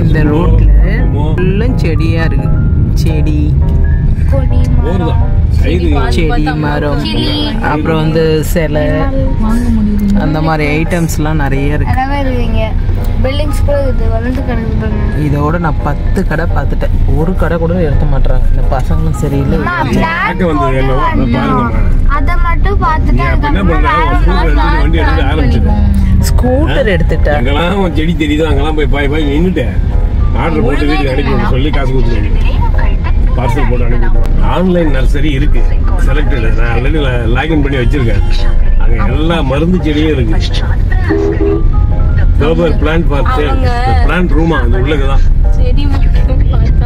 இந்த ரோட்ல எல்லாம் செடியா இருக்கு. செடி செடி மரம் அப்புறம் வந்து சிலை அந்த மாதிரி ஐட்டம்ஸ்லாம் நிறைய இருக்கு. இதோட நான் 10 கடை பார்த்துட்டேன். ஒரு கடை கூட எடுத்த மாட்டாங்க இந்த பசங்களும். சரியில்லை ஸ்கூட்டர் எடுத்துட்டேன். செடி தெரியுது அங்கெல்லாம் போய் பாய் பாய் நின்றுட்டேன். ஆர்டர் போட்டு வீட்டுக்கு அனுப்பி சொல்லி காசு கொடுத்துருவேன். பார்சல் போட்டு அனுப்பி. ஆன்லைன் நர்சரி இருக்கு செலக்டட். நான் ஆல்ரெடி லாகின் பண்ணி வச்சிருக்கேன். அங்க எல்லா மருந்து செடியும் இருக்கு. Global plant for sale. The plant room அந்த உள்ளுக்குதான். செடி மட்டும் பார்த்தா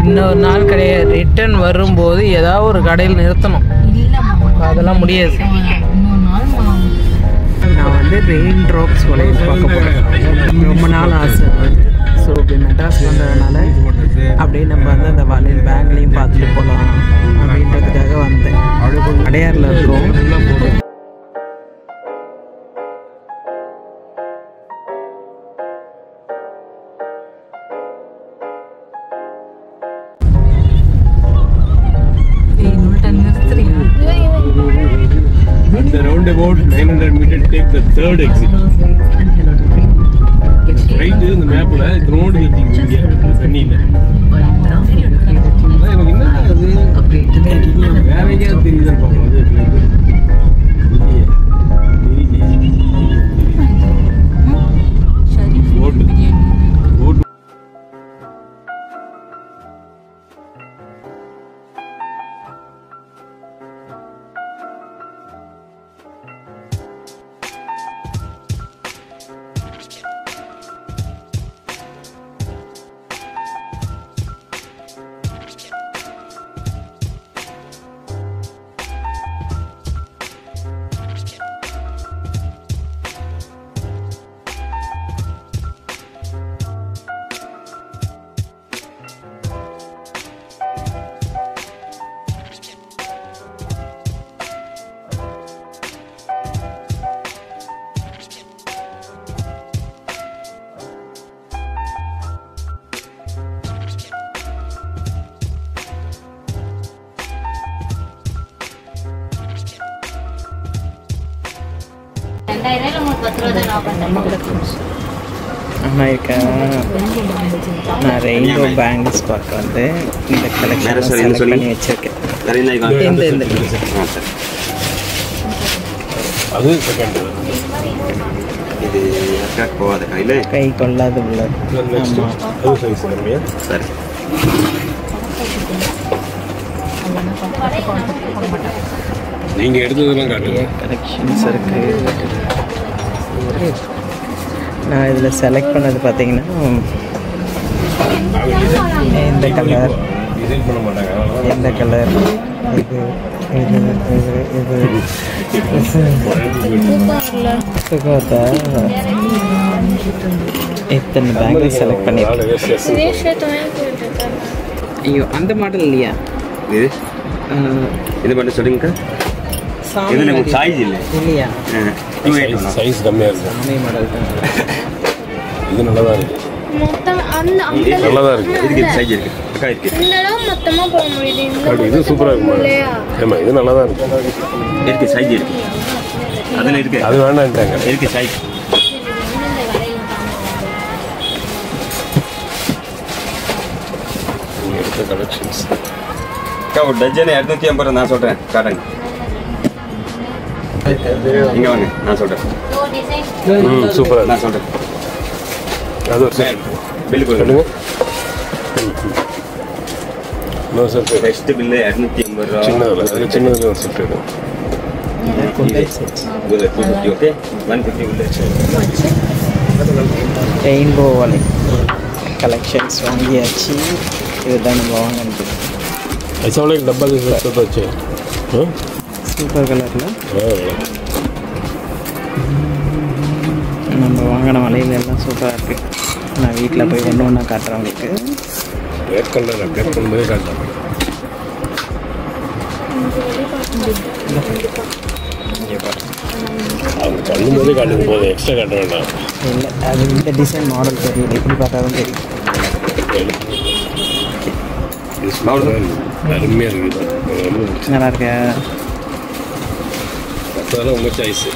இன்னொரு நாள் கிடையாது. ரிட்டர்ன் வரும்போது ஏதாவது ஒரு கடையில் நிறுத்தணும். அதெல்லாம் முடியாது. நான் வந்து ரெயின் ட்ராப்ஸ் வளையல் பார்க்க போகிறேன். ரொம்ப நாள் ஆசை. ஸோ இப்படி மெட்ராஸ் வந்ததுனால அப்படியே நம்ம வந்து அந்த வளையல் பேங்க்லேயும் பார்த்துட்டு போகலாம் அப்படின்றதுக்காக வந்தேன். அடையாரில் இருக்கோம். The roundabout 900 meters, take the third exit. Right in the map, the road is இங்க தண்ணியில. எனக்கு என்ன அது வேற எங்கேயாவது தெரியுதா பாப்போம். அது நான் ரெயின்போ பேங்கிள்ஸ் பார்க்க வந்து இந்த கலெக்ஷன் செலக்ட் பண்ணி வச்சிருக்கேன். கை கொள்ளாத உள்ள. நீங்க எடுத்ததெல்லாம் கலெக்ஷன்ஸ் இருக்கு. நான் இதில் செலக்ட் பண்ணது பார்த்தீங்கன்னா இந்த கலர், இந்த கலர், இது இது இது இது சுகாதா. இத்தனை பேங்கிள் செலக்ட் பண்ணியிருக்கேன். ஐயோ அந்த மாடல் இல்லையா? இது இது மட்டும் சொல்லுங்க. இதுல சைஸ் இல்ல இல்லையா? சைஸ் கம்மியா இருக்கு. சாமி மாடல் தான். இது நல்லதா இருக்கு. மொத்தம் அந்த நல்லதா இருக்கு. இதுக்கு சைஸ் இருக்கு. அக்கா இருக்கு. இதெல்லாம் மொத்தமா போட முடியுது. இது சூப்பரா இருக்கு. ஆமா இது நல்லதா இருக்கு. இருக்கு சைஸ் இருக்கு. அதுல இருக்கு. அது வேண்டாம்ட்டாங்க. இருக்கு சைஸ். நீங்க எடுத்த கலெக்ஷன்ஸ். அக்கா ஒரு டஜன் 250 நான் சொல்றேன். காட்டுங்க. இங்க வாங்க நான் சொல்றேன். சூப்பரா நான் சொல்றேன். அது ஒரு செட் பில் போடுங்க. நோ சார் ஃபர்ஸ்ட் பில் 250 ரூபாய். சின்னதுல அது சின்னதுல ஒரு செட் இருக்கு. இது 250 ஓகே 150 பில். ரெயின்போ வாலி கலெக்ஷன்ஸ் வாங்கியாச்சு. இதுதான் நம்ம வாங்கினது. ऐसा वाला एक डब्बा जैसा तो अच्छे हैं. சூப்பர் கலரில் நம்ம வாங்கின வலையில எல்லாம் சூப்பராக இருக்குது. நான் வீட்டில் போய் ஒன்று ஒன்றா காட்டுறேன் உங்களுக்கு. रेड कलर अपडेट பண்ணும்போதே காட்டுறேன். இங்கே பாருங்க. வரும்போதே காட்டுக்கு போதும், எக்ஸ்ட்ரா காட்ட வேண்டாம். இல்லை, அது இந்த டிசைன் மாடல் தெரியல, எப்படி பார்த்தாலும் தெரியும். அருமையாக இருக்குது. நல்லா இருக்க. அதெல்லாம் உங்கள் சாய்ஸு.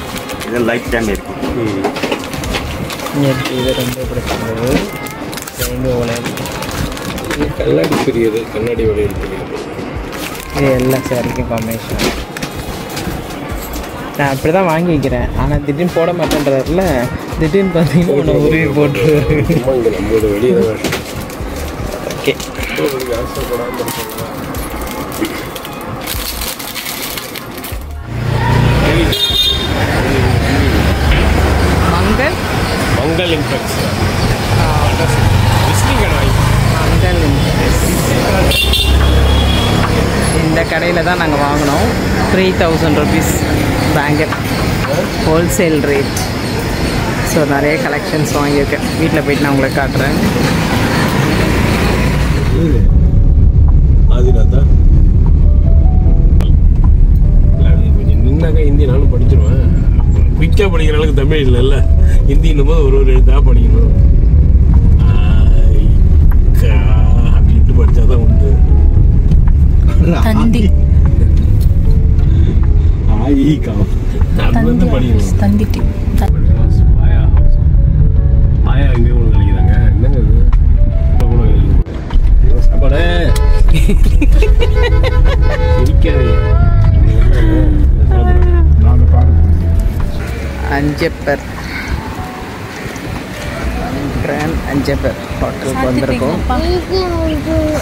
இது லைட் டைம் இருக்கும். இது ரொம்ப பிடிச்சிருந்தது. ரெண்டு உலகம் இது கண்ணாடி பெரியது, கண்ணாடி வளையல் பெரியது. இது எல்லா சாரிக்கும் காம்பினேஷன். நான் அப்படி தான் வாங்கி வைக்கிறேன், ஆனால் திடீர்னு போட மாட்டேன்றதுல திடீர்னு பார்த்தீங்கன்னா உருவி போட்டுருவாரு. இங்கே நம்மளோட வெளியே தான். ஓகே, மங்கள் இன்ஃபெக்ட்ஸ் இந்த கடையில் தான் நாங்கள் வாங்கினோம். 3000 rupees bangle, wholesale rate. So நிறைய கலெக்ஷன்ஸ் வாங்கியிருக்கேன். வீட்டில் போயிட்டு நான் உங்களுக்கு காட்டுறேன். ஆதிநாதா கொஞ்சம் நின்னாக்கா ஹிந்தி நானும் படிச்சிருவேன். குயிக்காக படிக்கிற அளவுக்கு தமிழ் இல்லைல்ல, ஹிந்தின்னும் போது ஒரு எழுத்தாக படிக்கணும். அப்படின்ட்டு படித்தாதான் உண்டு. தந்தி அது வந்து படிக்கணும். தந்திக்கு மாயா எங்கே ஒன்று கழிக்கிறாங்க. என்னங்க இது சாப்பாடு சிரிக்காதே. அஞ்சப்பர் கிராண்ட் அஞ்சப்பர் ஹோட்டலுக்கு வந்திருக்கோம்.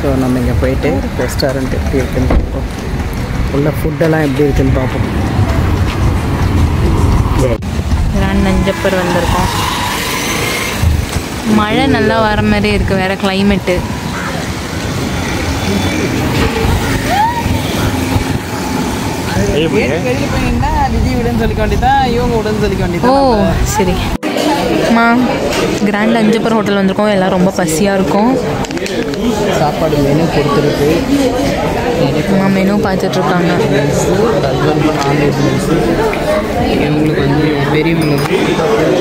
ஸோ நம்ம இங்கே போயிட்டு ரெஸ்டாரண்ட் எப்படி இருக்குன்னு பார்ப்போம். உள்ள ஃபுட்டெல்லாம் எப்படி இருக்குன்னு பார்ப்போம். கிராண்ட் அஞ்சப்பர் வந்திருக்கோம். மழை நல்லா வர மாதிரி இருக்குது, வேறு கிளைமேட்டு. வெளியே போயிருந்தா விஜய் விடுன்னு சொல்லிக்க வேண்டியதான், இவங்க விடுன்னு சொல்லிக்க ஓ வேண்டியதான். சரி அம்மா, கிராண்ட் அஞ்சப்பர் ஹோட்டல் வந்திருக்கோம். எல்லாம் ரொம்ப பசியாக இருக்கும். சாப்பாடு மெனு கொடுத்துருக்கு. அம்மா மெனு பார்த்துட்ருக்காங்க. Non veg meals. இவங்களுக்கு வந்து பெரியவங்களுக்கு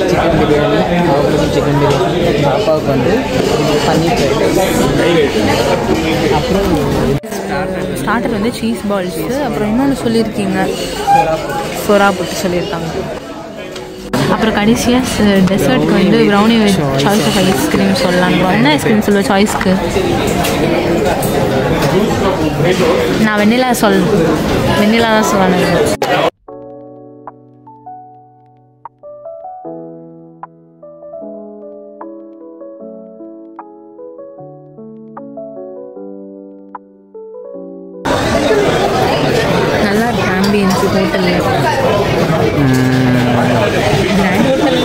சிக்கன் பிரியாணி, அவங்களுக்கு சிக்கன் பிரியாணி, பாப்பாவுக்கு வந்து பன்னீர் ஃப்ரைட் ரைஸ், அப்புறம் ஸ்டார்டர் வந்து சீஸ் பால்ஸு, அப்புறம் இன்னொன்று சொல்லியிருக்கீங்க, சொரா புட்டு சொல்லியிருக்காங்க. அப்புறம் கடைசியாக டெசர்ட்க்கு வந்து brownie with choice of ice cream சொல்லலான்னு. என்ன ஐஸ்கிரீம் சொல்லுவேன் சாய்ஸ்க்கு? நான் வெண்ணிலா தான் சொல்லணும். நல்லா இருக்கு ஆம்பியன்ஸ் ஹோட்டலில். கிராண்ட் ஹோட்டலில்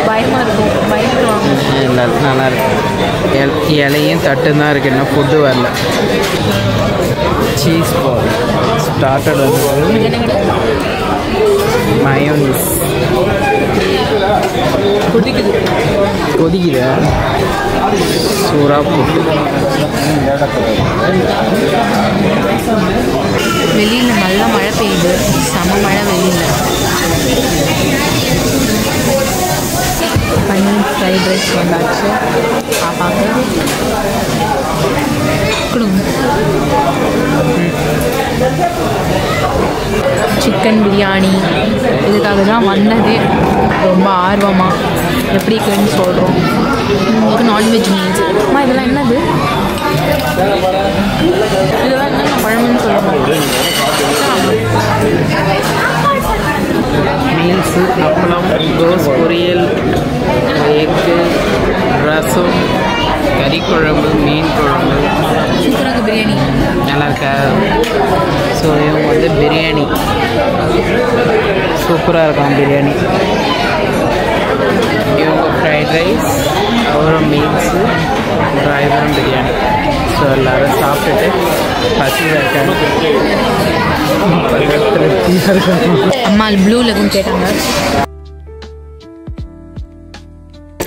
பயமாக இருக்கும், பயந்துருவாங்க. இல்லை நல்லா இருக்கு. இலையும் தட்டு தான் இருக்குது, இன்னும் ஃபுட்டு வரல. சீஸ் பால் ஸ்டார்டட் வந்து மயோனிஸ் கொதிக்குது. சூறா போட்டு வெளியில் நல்லா மழை பெய்யுது, செம மழை வெளியில். பன்னீர் ஃப்ரைட் ரைஸ் வந்தாச்சு. பாப்பாங்க கொடுங்க. சிக்கன் பிரியாணி இதுக்காக தான் வந்ததே, ரொம்ப ஆர்வமாக. எப்படி இருக்குன்னு சொல்கிறோம். உங்களுக்கு நான்வெஜ் மீல்ஸ். அம்மா இதெல்லாம் என்னது? இதெல்லாம் என்ன பழம்னு சொல்லுவாங்க. மீல்ஸு, அப்பளம், கோஸ் பொரியல், எக்கு, ரசம், கறி குழம்பு, மீன் குழம்பு. சூப்பராக பிரியாணி நல்லா இருக்கா? ஸோ இவங்க வந்து பிரியாணி சூப்பராக இருக்கும். பிரியாணி இவங்க ஃப்ரைட் ரைஸ், அப்புறம் மீல்ஸு, டிரைவரும் பிரியாணி. ஸோ எல்லோரும் சாப்பிட்டுட்டு பசியில் இருக்காங்க. அம்மா ப்ளூ லெகன் கேட்டாங்க.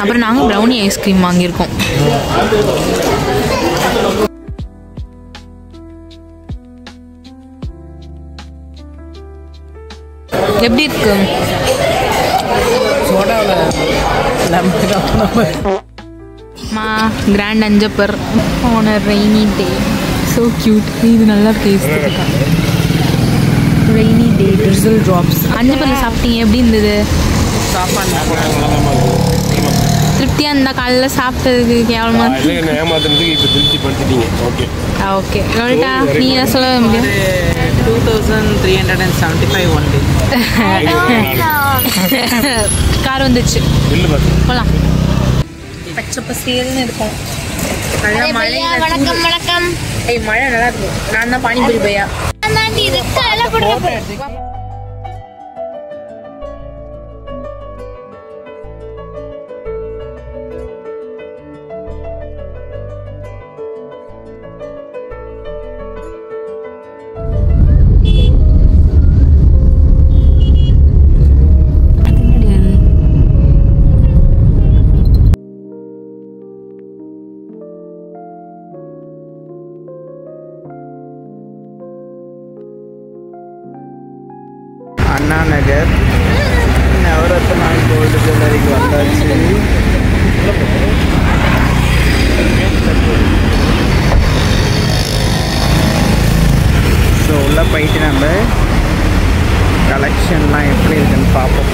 அப்புறம் நாங்கள் ப்ரௌனி ஐஸ்கிரீம் வாங்கியிருக்கோம். எப்படி இருக்கு? Grand Anjappar on a rainy day. So cute. இது நல்லா டேஸ்ட் இருக்கா? Rainy day drizzle drops. அஞ்சப்பரில் சாப்பிட்டீங்க, எப்படி இருந்தது? திருப்தியாக இருந்தால் காலையில் சாப்பிட்டதுக்கு கேவலமாக ஏமாத்துறதுக்கு இப்போ திருப்தி படுத்திட்டீங்க. Okay okay. லோலிட்டா நீ என்ன சொல்ல முடியும்? 2375 ஒன்லி. கார் வந்துச்சு, இல்லை பார்த்து போகலாம். பச்சை பசேல்னு இருக்கும். நல்லா மழை. வணக்கம் வணக்கம். மழை நல்லா இருக்கும். நான் தான் பானிபூரி பையா. அண்ணா நகர் நவரத்னா கோல்டு ஜுவல்லரிக்கு வந்தாச்சு. ஸோ உள்ளே போயிட்டு நம்ம கலெக்ஷன்லாம் எப்படி இருக்குன்னு பார்ப்போம்.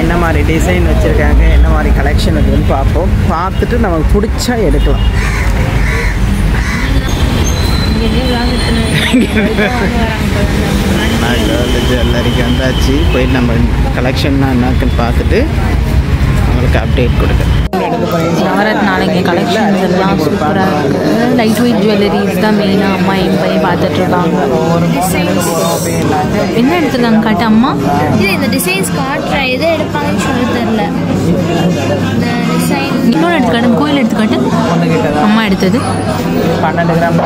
என்ன மாதிரி டிசைன் வச்சுருக்காங்க, என்ன மாதிரி கலெக்ஷன் இருக்குதுன்னு பார்ப்போம். பார்த்துட்டு நமக்கு பிடிச்சா எடுக்கலாம். ஜுவல்லரிக்கு வந்தாச்சு. போயிட்டு நம்ம கலெக்ஷன்லாம் என்னக்குன்னு பார்த்துட்டு உங்களுக்கு அப்டேட் கொடுக்குறேன். நவரத்னாலைங்க கலெக்ஷன்ஸ் எல்லாம் சூப்பராக இருக்குது. லைட் வெயிட் ஜுவல்லரிஸ் தான் மெயினாக அம்மா என் பையன் பார்த்துட்ருக்காங்க. என்ன எடுத்துருக்காங்க காட்டு அம்மா? இது இந்த டிசைன்ஸ் காட்டுறேன், எதை எடுப்பாங்கன்னு சொல்ல தெரியல. இந்த டிசைன் இன்னொன்று எடுத்துக்காட்டு, கோயில் எடுத்துக்காட்டு. அம்மா எடுத்தது 12 கிராம்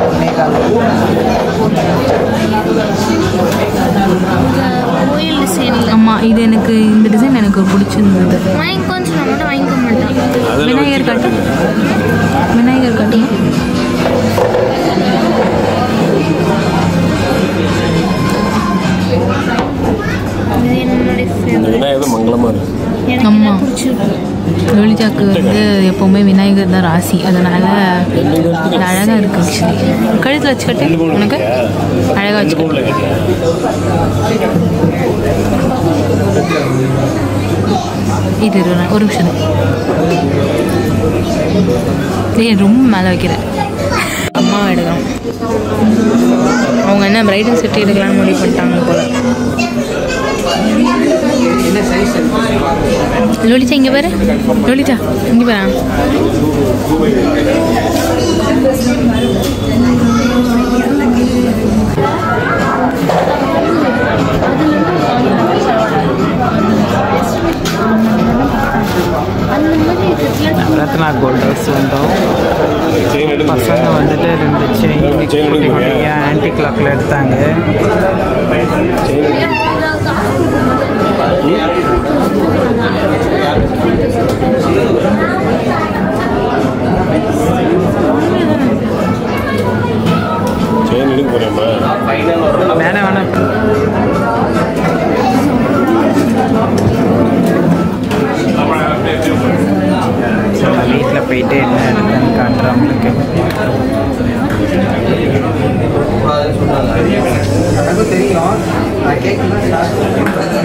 கோயில் டிசைனில். அம்மா இது எனக்கு இந்த டிசைன் எனக்கு பிடிச்சிருந்தது. வாங்கிக்கோன்னு சொன்னால் மட்டும் வாங்கிக்க மாட்டேன். விநாயகர் காட்டு, விநாயகர் காட்டு. இது என்னுடைய ஃபேவரட். மங்களமாக இருக்கு. அம்மா பிடிச்சிருக்கு. லோலிதாக்கு வந்து எப்போவுமே விநாயகர் தான் ராசி, அதனால் அழகாக இருக்குது. ஆக்சுவலி கழுத்தில் வச்சுக்கட்டு உனக்கு அழகாக வச்சுக்கட்டு. இது ஒரு நிமிஷம் ரொம்ப மேலே வைக்கிறேன். அம்மாவை எடுக்கலாம். அவங்க என்ன பிரைடல் செட் எடுக்கலாம்னு முடிவு பண்ணிட்டாங்க போல. லோலிதா இங்கே பாரு, லோலிதா இங்கே பாரு. நவரத்னா கோல்ட் ஹவுஸ் வந்தோம். பசங்க வந்துட்டு 2 செயின் ஆன்டி கிளாக்கில் எடுத்தாங்க. வேணாம் வேணாம். வீட்டில் போயிட்டு என்ன எடுத்தேன்னு காட்டுறேன் உங்களுக்கு.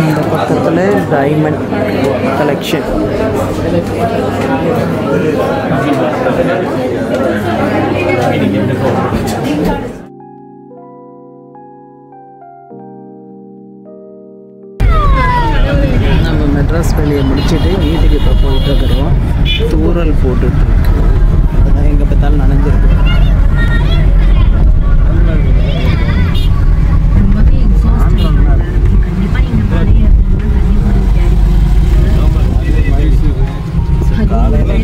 இந்த பக்கத்தில் டைமண்ட் கலெக்ஷன். நம்ம மெட்ராஸ் வேலையை முடிச்சுட்டு வீட்டுக்கு இப்போ போயிட்டுருக்குறோம். தூரல் போட்டுட்ருக்கு, அதுதான் எங்கே பார்த்தாலும் நனைஞ்சிருக்கு. காலையில்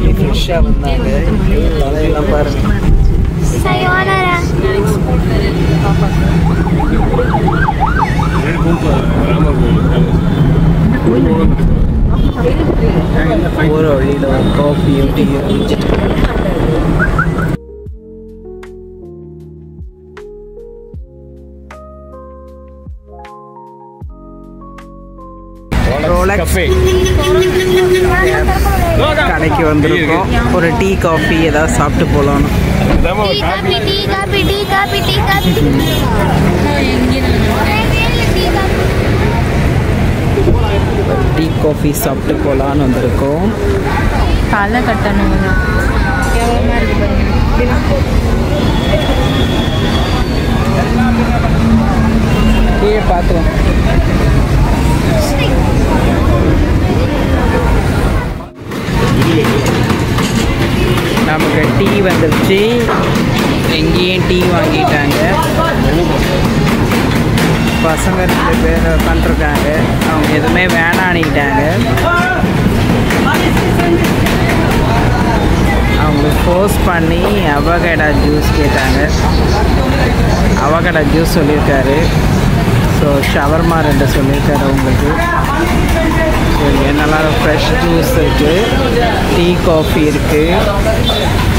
ரஷ்ஷாக வந்தாங்க. வலையெல்லாம் பாருங்க. Sayonara. ஒரு வழியில் காஃபியும் டீயும் குடிச்சிட்டு கடைக்கு வந்திருக்கோம். ஒரு டீ காஃபி ஏதாவது சாப்பிட்டு போகலான்னு. டீ காஃபி சாப்பிட்டு போகலான்னு வந்திருக்கோம். தலை கட்டணும் எவ்வளோமா இருக்கு டீயை பார்த்துவோம். நமக்கு டீ வந்துருச்சு. எங்கேயும் டீ வாங்கிட்டாங்க. பசங்க 2 பேர் உட்காந்துருக்காங்க. அவங்க எதுவுமே வேணான்னிட்டாங்க. அவங்களுக்கு ஃபோர்ஸ் பண்ணி அவகேடா ஜூஸ் கேட்டாங்க. அவகேடா ஜூஸ் சொல்லியிருக்காரு. ஸோ ஷவர்மா 2 சொல்லியிருக்காரு அவங்களுக்கு. ஸோ என்னெல்லாம் ஃப்ரெஷ் ஜூஸ் இருக்குது, டீ காஃபி இருக்குது,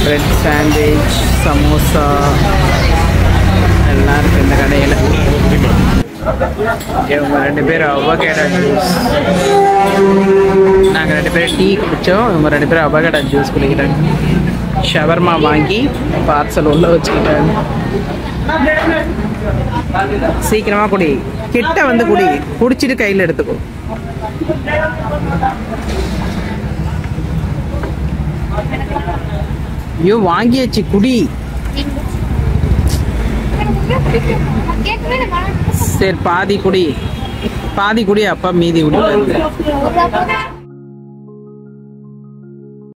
பிரெட் சாண்ட்விச், சமோசா எல்லாம் இருக்குது இந்த கடையில். இவங்க 2 பேர் அவகேடா ஜூஸ், நாங்கள் 2 பேர் டீ குடித்தோம். இவங்க 2 பேர் அவகேடா ஜூஸ் குடிக்கிறாங்க. ஷவர்மா வாங்கி பார்சல் உள்ள வச்சுக்கிட்டாங்க. சீக்கிரமாக குடி, கிட்ட வந்து குடி, குடிச்சிட்டு கையில் எடுத்துக்கோ. ஐயோ வாங்கியாச்சு, குடி. சரி பாதி குடி, அப்பா மீதி குடி.